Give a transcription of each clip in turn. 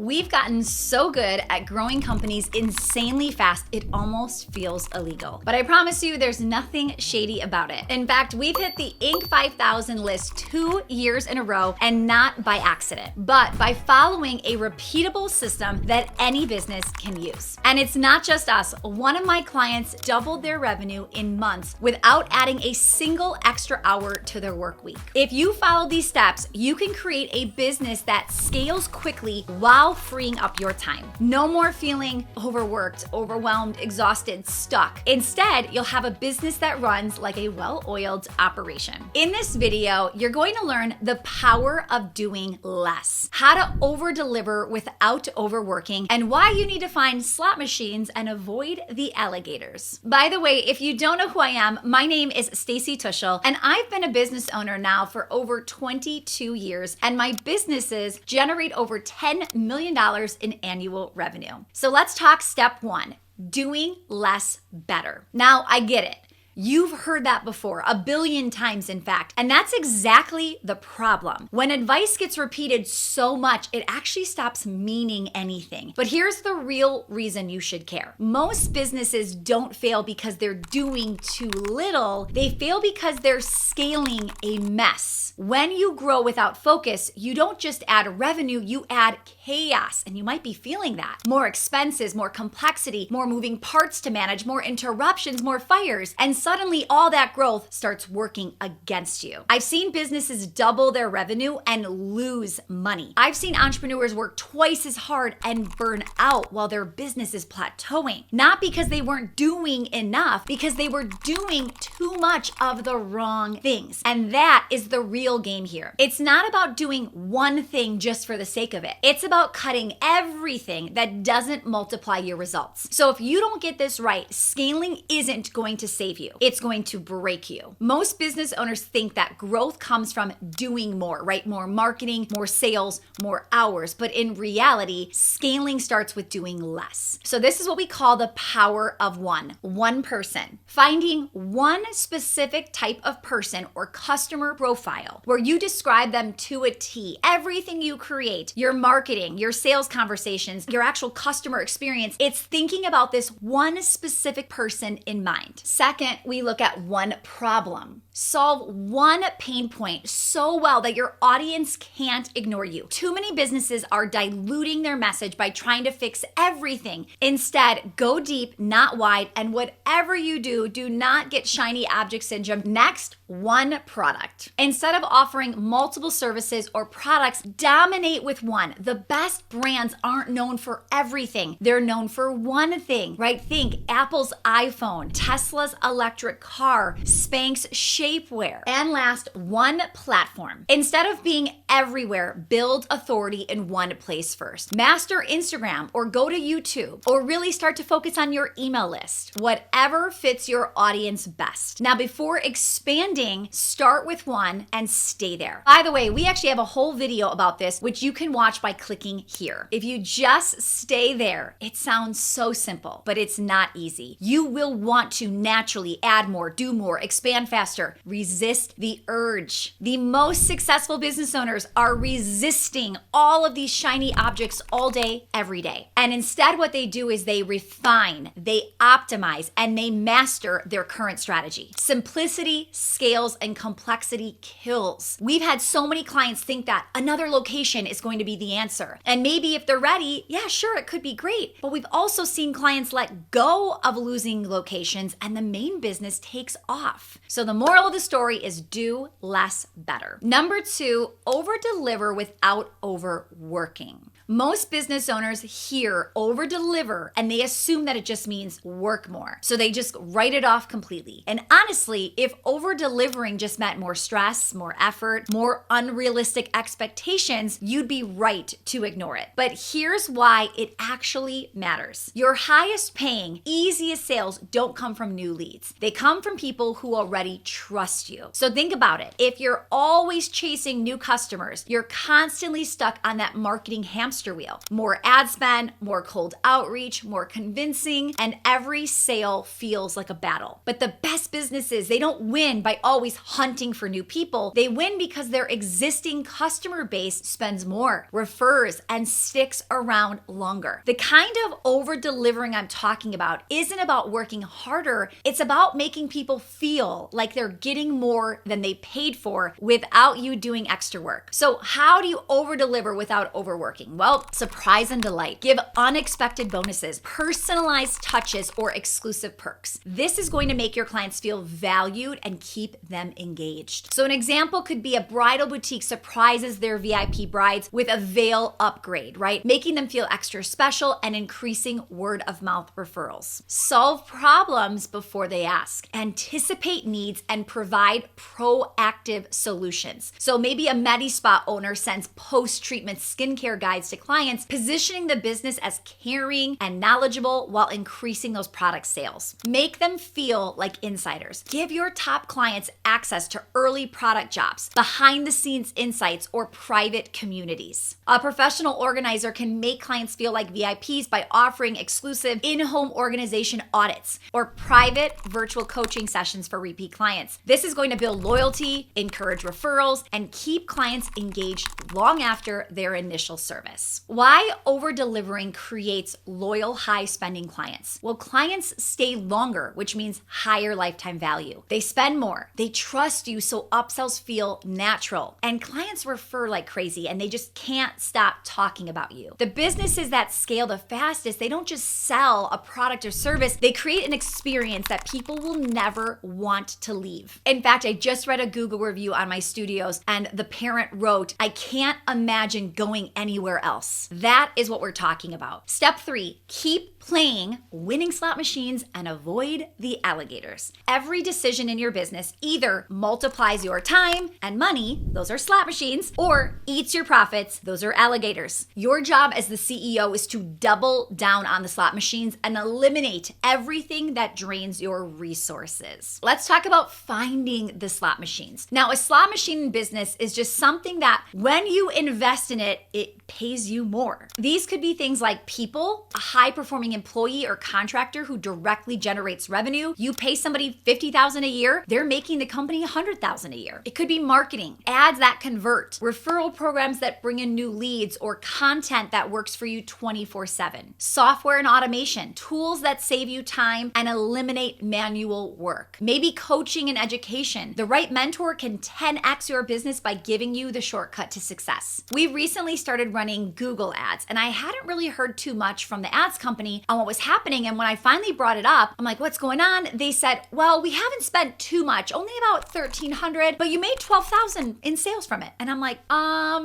We've gotten so good at growing companies insanely fast, it almost feels illegal. But I promise you, there's nothing shady about it. In fact, we've hit the Inc. 5000 list 2 years in a row, and not by accident, but by following a repeatable system that any business can use. And it's not just us. One of my clients doubled their revenue in months without adding a single extra hour to their work week. If you follow these steps, you can create a business that scales quickly while freeing up your time. No more feeling overworked, overwhelmed, exhausted, stuck. Instead, you'll have a business that runs like a well-oiled operation. In this video, you're going to learn the power of doing less, how to over-deliver without overworking, and why you need to find slot machines and avoid the alligators. By the way, if you don't know who I am, my name is Stacy Tuschel, and I've been a business owner now for over 22 years, and my businesses generate over $10 million in annual revenue. So let's talk step 1, doing less better. Now, I get it. You've heard that before, a billion times in fact, and that's exactly the problem. When advice gets repeated so much, it actually stops meaning anything. But here's the real reason you should care. Most businesses don't fail because they're doing too little. They fail because they're scaling a mess. When you grow without focus, you don't just add revenue, you add chaos, and you might be feeling that. More expenses, more complexity, more moving parts to manage, more interruptions, more fires, and suddenly all that growth starts working against you. I've seen businesses double their revenue and lose money. I've seen entrepreneurs work twice as hard and burn out while their business is plateauing. Not because they weren't doing enough, because they were doing too much of the wrong things. And that is the real game here. It's not about doing one thing just for the sake of it. It's about cutting everything that doesn't multiply your results. So if you don't get this right, scaling isn't going to save you. It's going to break you. Most business owners think that growth comes from doing more, right? More marketing, more sales, more hours. But in reality, scaling starts with doing less. So this is what we call the power of one person. Finding one specific type of person or customer profile where you describe them to a T. Everything you create, your marketing, your sales conversations, your actual customer experience, it's thinking about this one specific person in mind. Second, we look at one problem. Solve one pain point so well that your audience can't ignore you. Too many businesses are diluting their message by trying to fix everything. Instead, go deep, not wide, and whatever you do, do not get shiny object syndrome. Next, one product. Instead of offering multiple services or products, dominate with one. The best brands aren't known for everything. They're known for one thing, right? Think Apple's iPhone, Tesla's electric car, Spanx shapewear. And last, one platform. Instead of being everywhere, build authority in one place first. Master Instagram or go to YouTube or really start to focus on your email list. Whatever fits your audience best. Now, before expanding, start with one and stay there. By the way, we actually have a whole video about this, which you can watch by clicking here. If you just stay there, it sounds so simple, but it's not easy. You will want to naturally add more, do more, expand faster. Resist the urge. The most successful business owners are resisting all of these shiny objects all day, every day. And instead, what they do is they refine, they optimize, and they master their current strategy. Simplicity scales and complexity kills. We've had so many clients think that another location is going to be the answer. And maybe if they're ready, yeah, sure, it could be great. But we've also seen clients let go of losing locations and the main business takes off. So the moral of the story is do less better. Number 2, over-deliver without overworking. Most business owners hear over-deliver and they assume that it just means work more. So they just write it off completely. And honestly, if over-delivering just meant more stress, more effort, more unrealistic expectations, you'd be right to ignore it. But here's why it actually matters. Your highest paying, easiest sales don't come from new leads. They come from people who already trust trust you. So think about it. If you're always chasing new customers, you're constantly stuck on that marketing hamster wheel. More ad spend, more cold outreach, more convincing, and every sale feels like a battle. But the best businesses, they don't win by always hunting for new people. They win because their existing customer base spends more, refers, and sticks around longer. The kind of over-delivering I'm talking about isn't about working harder. It's about making people feel like they're getting more than they paid for without you doing extra work. So how do you over-deliver without overworking? Well, surprise and delight. Give unexpected bonuses, personalized touches, or exclusive perks. This is going to make your clients feel valued and keep them engaged. So an example could be a bridal boutique surprises their VIP brides with a veil upgrade, right? Making them feel extra special and increasing word of mouth referrals. Solve problems before they ask. Anticipate needs and provide proactive solutions. So maybe a Medi-Spa owner sends post-treatment skincare guides to clients, positioning the business as caring and knowledgeable while increasing those product sales. Make them feel like insiders. Give your top clients access to early product jobs, behind the scenes insights, or private communities. A professional organizer can make clients feel like VIPs by offering exclusive in-home organization audits or private virtual coaching sessions for repeat clients. This is going to build loyalty, encourage referrals, and keep clients engaged long after their initial service. Why over-delivering creates loyal, high-spending clients? Well, clients stay longer, which means higher lifetime value. They spend more. They trust you, so upsells feel natural. And clients refer like crazy, and they just can't stop talking about you. The businesses that scale the fastest, they don't just sell a product or service, they create an experience that people will never want to leave. In fact, I just read a Google review on my studios, and the parent wrote, "I can't imagine going anywhere else." That is what we're talking about. Step 3, keep playing winning slot machines and avoid the alligators. Every decision in your business either multiplies your time and money, those are slot machines, or eats your profits, those are alligators. Your job as the CEO is to double down on the slot machines and eliminate everything that drains your resources. Let's talk about finding the slot machines. Now, a slot machine in business is just something that when you invest in it, it pays you more. These could be things like people, a high-performing employee or contractor who directly generates revenue. You pay somebody $50,000 a year, they're making the company $100,000 a year. It could be marketing, ads that convert, referral programs that bring in new leads, or content that works for you 24/7. Software and automation, tools that save you time and eliminate manual work. Maybe coaching and education. The right mentor can 10x your business by giving you the shortcut to success. We recently started running Google ads, and I hadn't really heard too much from the ads company on what was happening. And when I finally brought it up, I'm like, what's going on? They said, well, we haven't spent too much, only about $1,300, but you made $12,000 in sales from it. And I'm like,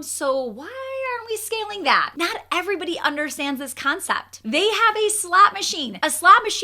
so why aren't we scaling that? Not everybody understands this concept. They have a slot machine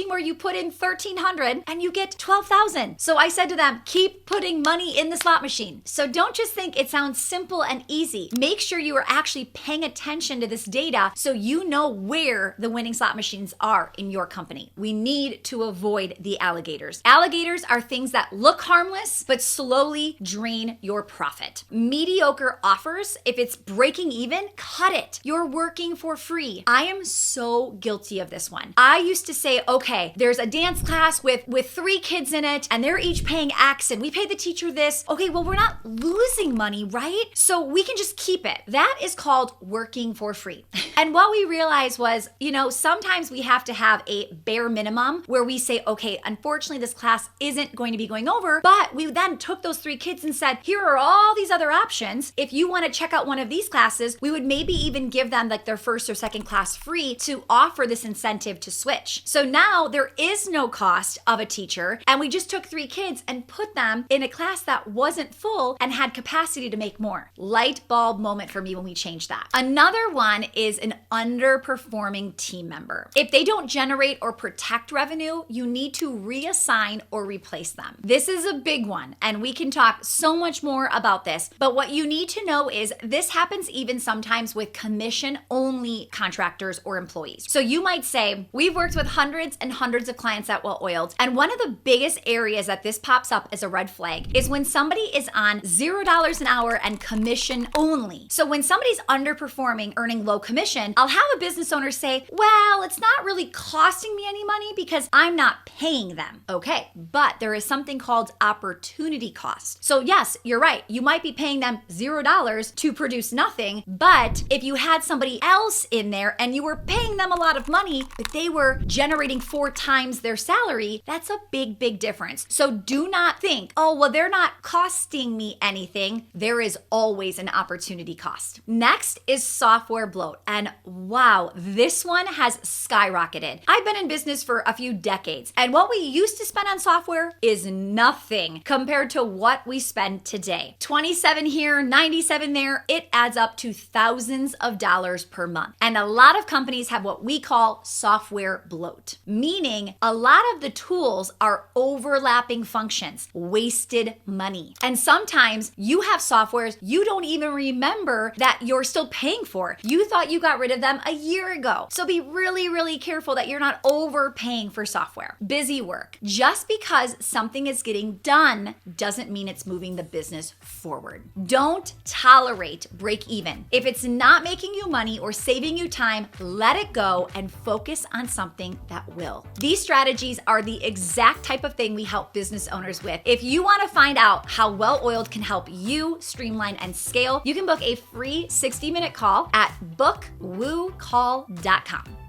where you put in $1,300 and you get $12,000. So I said to them, keep putting money in the slot machine. So don't just think it sounds simple and easy. Make sure you are actually paying attention to this data so you know where the winning slot machines are in your company. We need to avoid the alligators. Alligators are things that look harmless, but slowly drain your profit. Mediocre offers, if it's breaking even, cut it. You're working for free. I am so guilty of this one. I used to say, okay, there's a dance class with 3 kids in it, and they're each paying X, and we pay the teacher this. Okay, well, we're not losing money, right? So we can just keep it. That is called working for free. And what we realized was, sometimes we have to have a bare minimum where we say, okay, unfortunately, this class isn't going to be going over, but we then took those 3 kids and said, here are all these other options. If you want to check out one of these classes, we would maybe even give them like their first or second class free to offer this incentive to switch. So now there is no cost of a teacher, and we just took 3 kids and put them in a class that wasn't full and had capacity to make more. Light bulb moment for me when we changed that. Another one is an underperforming team member. If they don't generate or protect revenue, you need to reassign or replace them. This is a big one, and we can talk so much more about this, but what you need to know is this happens even sometimes sometimes with commission-only contractors or employees. So you might say, we've worked with hundreds and hundreds of clients at Well Oiled, and one of the biggest areas that this pops up as a red flag is when somebody is on $0 an hour and commission only. So when somebody's underperforming, earning low commission, I'll have a business owner say, well, it's not really costing me any money because I'm not paying them. Okay, but there is something called opportunity cost. So yes, you're right. You might be paying them $0 to produce nothing, but if you had somebody else in there and you were paying them a lot of money, but they were generating 4 times their salary, that's a big, big difference. So do not think, oh, well, they're not costing me anything. There is always an opportunity cost. Next is software bloat. And wow, this one has skyrocketed. I've been in business for a few decades, and what we used to spend on software is nothing compared to what we spend today. 27 here, 97 there, it adds up to thousands of dollars per month. And a lot of companies have what we call software bloat, meaning a lot of the tools are overlapping functions, wasted money. And sometimes you have softwares you don't even remember that you're still paying for. You thought you got rid of them a year ago. So be really, really careful that you're not overpaying for software. Busy work. Just because something is getting done doesn't mean it's moving the business forward. Don't tolerate break even. If it's not making you money or saving you time, let it go and focus on something that will. These strategies are the exact type of thing we help business owners with. If you want to find out how Well Oiled can help you streamline and scale, you can book a free 60-minute call at bookwoocall.com.